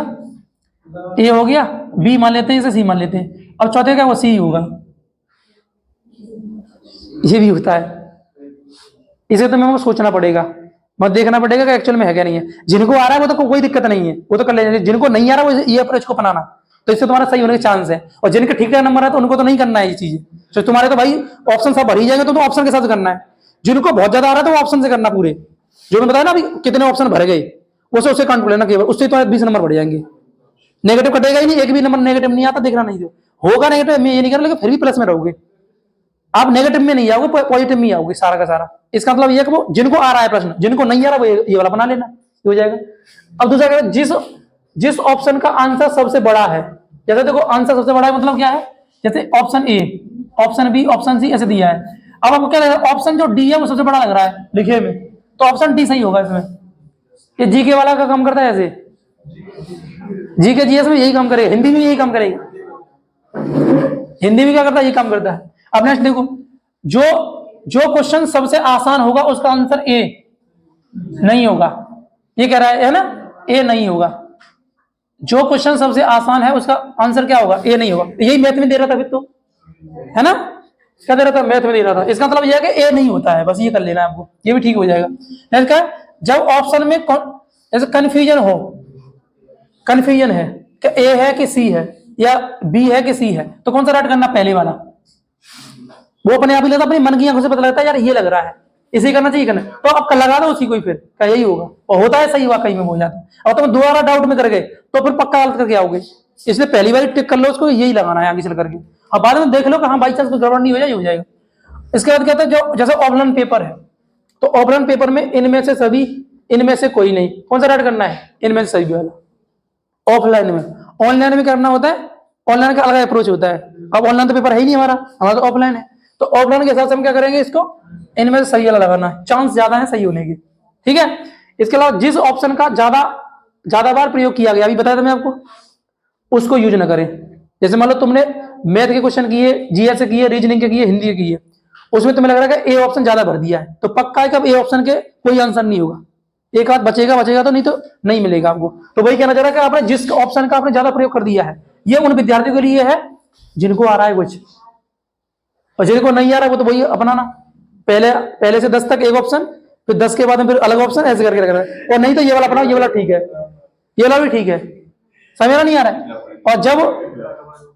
ए हो गया, बी मान लेते हैं, इसे सी मान लेते हैं, अब चौथे का वो सी होगा, ये भी होता है। इसे तो मेरे को सोचना पड़ेगा, मत देखना पड़ेगा कि एक्चुअल में है क्या नहीं है, जिनको आ रहा है वो तो कोई दिक्कत नहीं है, वो तो कर लेंगे, जिनको नहीं आ रहा वो ये अप्रोच को अपनाना, तो इससे तुम्हारा सही होने के चांस है, और जिनके ठीक ठाक नंबर है तो उनको तो नहीं करना है ये चीजें, तो तुम्हारे तो भाई ऑप्शन सब भर ही जाएंगे, तो ऑप्शन के साथ करना है, जिनको बहुत ज्यादा आ रहा है तो वो ऑप्शन से करना पूरे, जो मैं बताया ना अभी कितने ऑप्शन भर गए उसे काउंट कर लेना केवल, उससे तुम्हारे 20 नंबर बढ़ जाएंगे, नेगेटिव कटेगा ही नहीं, एक भी नंबर नेगेटिव नहीं आता, देखना नहीं, जो होगा नेगेटिव मैं ये नहीं कर रहा, लेकिन फिर भी प्लस में रहोगे आप, नेगेटिव में नहीं आओगे, पॉजिटिव में आओगे सारा का सारा। इसका मतलब ये कि वो जिनको आ रहा है प्रश्न, जिनको नहीं आ रहा वो ये वाला बना लेना, ये हो जाएगा। अब दूसरा क्या, जिस ऑप्शन का आंसर सबसे बड़ा है, जैसे देखो आंसर सबसे बड़ा है मतलब क्या है, जैसे option A, option B, option C ऐसे दिया है, अब आपको क्या लग रहा है, ऑप्शन जो डी है वो सबसे बड़ा लग रहा है लिखे में, तो ऑप्शन डी सही होगा इसमें। ये जीके वाला का काम करता है ऐसे, जीके जीएस में यही काम करेगा, हिंदी में यही काम करेगा, हिंदी में क्या करता है ये काम करता है। अब नेक्स्ट देखो, जो क्वेश्चन सबसे आसान होगा उसका आंसर ए नहीं होगा, ये कह रहा है ना, ए नहीं होगा, जो क्वेश्चन सबसे आसान है उसका आंसर क्या होगा, ए नहीं होगा, यही मैथ में दे रहा था फिर तो, है ना, क्या दे रहा था, मैथ में दे रहा था, इसका मतलब यह है कि ए नहीं होता है, बस ये कर लेना आपको, ये भी ठीक हो जाएगा। नेक्स्ट क्या, जब ऑप्शन में जैसे कंफ्यूजन है कि ए है कि सी है या बी है कि सी है, तो कौन सा राइट करना, पहले वाला, वो अपने आप ही लगता, अपनी मन की आंखों से पता लगता है यार ये लग रहा है, इसी करना चाहिए करना, तो अब लगा दो उसी को ही, फिर क्या यही होगा, और होता है सही, वाकई में हो जाता है, और तुम दोबारा डाउट में कर गए तो फिर पक्का गलत करके आओगे, इसलिए पहली बार टिक कर लो उसको, यही लगाना है आगे चल करके, अब बाद में देख लो कि हाँ बाई चांस कोई गड़बड़ नहीं हो जाए, हो जाएगा। इसके बाद कहते हैं जो जैसे ऑफलाइन पेपर है, तो ऑफलाइन पेपर में इनमें से सभी, इनमें से कोई नहीं, कौन सा राइट करना है, इनमें से सभी वाला ऑफलाइन में। ऑनलाइन में करना होता है, ऑनलाइन का अलग अप्रोच होता है, अब ऑनलाइन तो पेपर है ही नहीं हमारा तो ऑफलाइन है, तो ऑफलाइन के हिसाब से हम क्या करेंगे, इसको इनमें से सही वाला लगाना है, चांस ज्यादा है सही होने की, ठीक है। इसके अलावा जिस ऑप्शन का ज्यादा बार प्रयोग किया गया, अभी बताया था मैं आपको, उसको यूज ना करें। जैसे मान लो तुमने मैथ के क्वेश्चन किए, जीएस के किए, रीजनिंग के किए, हिंदी के किए, उसमें तुम्हें लग रहा है कि ए ऑप्शन ज्यादा भर दिया है, तो पक्का है कि अब ए ऑप्शन के कोई आंसर नहीं होगा, एक हाथ बचेगा तो नहीं मिलेगा आपको। तो वही कहना चाह रहा है कि आपने जिस ऑप्शन का आपने ज्यादा प्रयोग कर दिया है, ये उन विद्यार्थियों के लिए है जिनको आ रहा है कुछ, और जिनको नहीं आ रहा है वो तो वही अपनाना, पहले से 10 तक एक ऑप्शन, फिर 10 के बाद में फिर अलग ऑप्शन, ऐसे करके रखना है, और नहीं तो ये वाला अपनाओ, ये वाला ठीक है, ये वाला भी ठीक है, समझ नहीं आ रहा है। और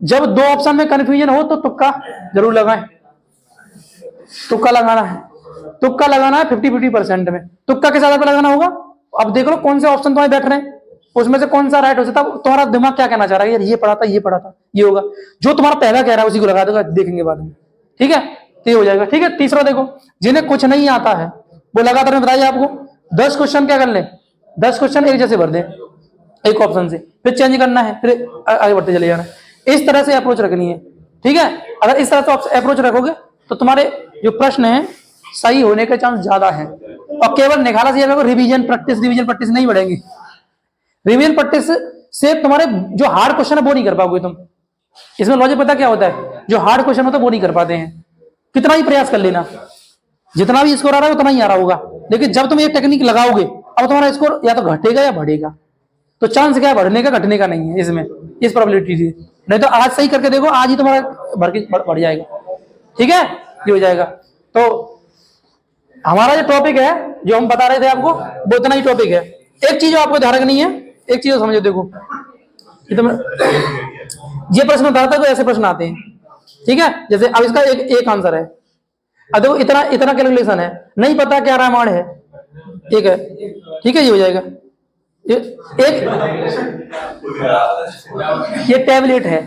जब 2 ऑप्शन में कंफ्यूजन हो तो तुक्का जरूर लगाएं, तुक्का लगाना है, तुक्का लगाना है 50-50% में, तुक्का के साथ लगाना होगा। अब देख लो कौन से ऑप्शन तुम्हारे बैठ रहे हैं, उसमें से कौन सा राइट हो सकता है, तुम्हारा दिमाग क्या कहना चाह रहा है, यार ये पढ़ा था ये होगा, जो तुम्हारा पहला कह रहा है उसी को लगा देगा, देखेंगे बाद में, ठीक है, तो ये हो जाएगा। ठीक है, तीसरा देखो, जिन्हें कुछ नहीं आता है वो लगातार मैं बताइए आपको 10 क्वेश्चन क्या कर ले, 10 क्वेश्चन एक जैसे भर दे एक ऑप्शन से, फिर चेंज करना है, फिर आगे बढ़ते चले जाना है, इस तरह से अप्रोच रखनी है, ठीक है। अगर इस तरह से अप्रोच रखोगे तो तुम्हारे जो प्रश्न है सही होने के चांस ज्यादा है। और केवल निकाला से रिवीजन प्रैक्टिस नहीं बढ़ेंगी, रिवीजन प्रैक्टिस से तुम्हारे जो हार्ड क्वेश्चन है वो नहीं कर पाओगे तुम। इसमें लॉजिक पता क्या होता है, जो हार्ड क्वेश्चन होता है वो नहीं कर पाते हैं, कितना ही प्रयास कर लेना, जितना भी स्कोर आ रहा है उतना ही आ रहा होगा, लेकिन जब तुम ये टेक्निक लगाओगे अब तुम्हारा स्कोर या तो घटेगा या बढ़ेगा, तो चांस क्या है बढ़ने का घटने का नहीं है इसमें, इस प्रोबेबिलिटी से। नहीं तो आज सही करके देखो, आज ही तुम्हारा बढ़ जाएगा, ठीक है, ये हो जाएगा। तो हमारा जो टॉपिक है जो हम बता रहे थे आपको वो इतना ही टॉपिक है। एक चीज आपको ध्यान रखनी है, एक चीज समझो, देखो ये प्रश्न बताता है तो ऐसे प्रश्न आते हैं, ठीक है। जैसे अब इसका एक आंसर है, अब देखो इतना कैलकुलेशन है, नहीं पता क्या रामायण है, एक है, ठीक है, ये हो जाएगा। ये टैबलेट है,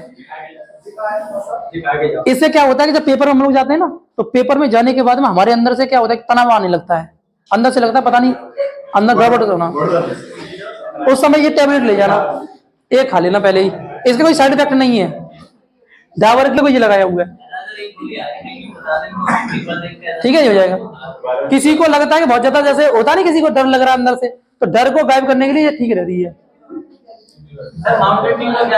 इससे क्या होता है कि जब पेपर में हम लोग जाते हैं ना, तो पेपर में जाने के बाद में हमारे अंदर से क्या होता है, तनाव आने लगता है, अंदर से लगता है पता नहीं अंदर गड़बड़ होना, उस समय ये टैबलेट ले जाना, एक खा लेना पहले ही, इसके कोई साइड इफेक्ट नहीं है, डाबर के लिए ये लगाया हुआ है, एक गोली आएगी कि बता दें तो पेपर देख के ठीक है, ये हो जाएगा। किसी को लगता है कि बहुत ज्यादा जैसे होता नहीं, किसी को डर लग रहा है अंदर से, तो डर को गायब करने के लिए ये ठीक रहती है। सर माउंटेन ड्यू का क्या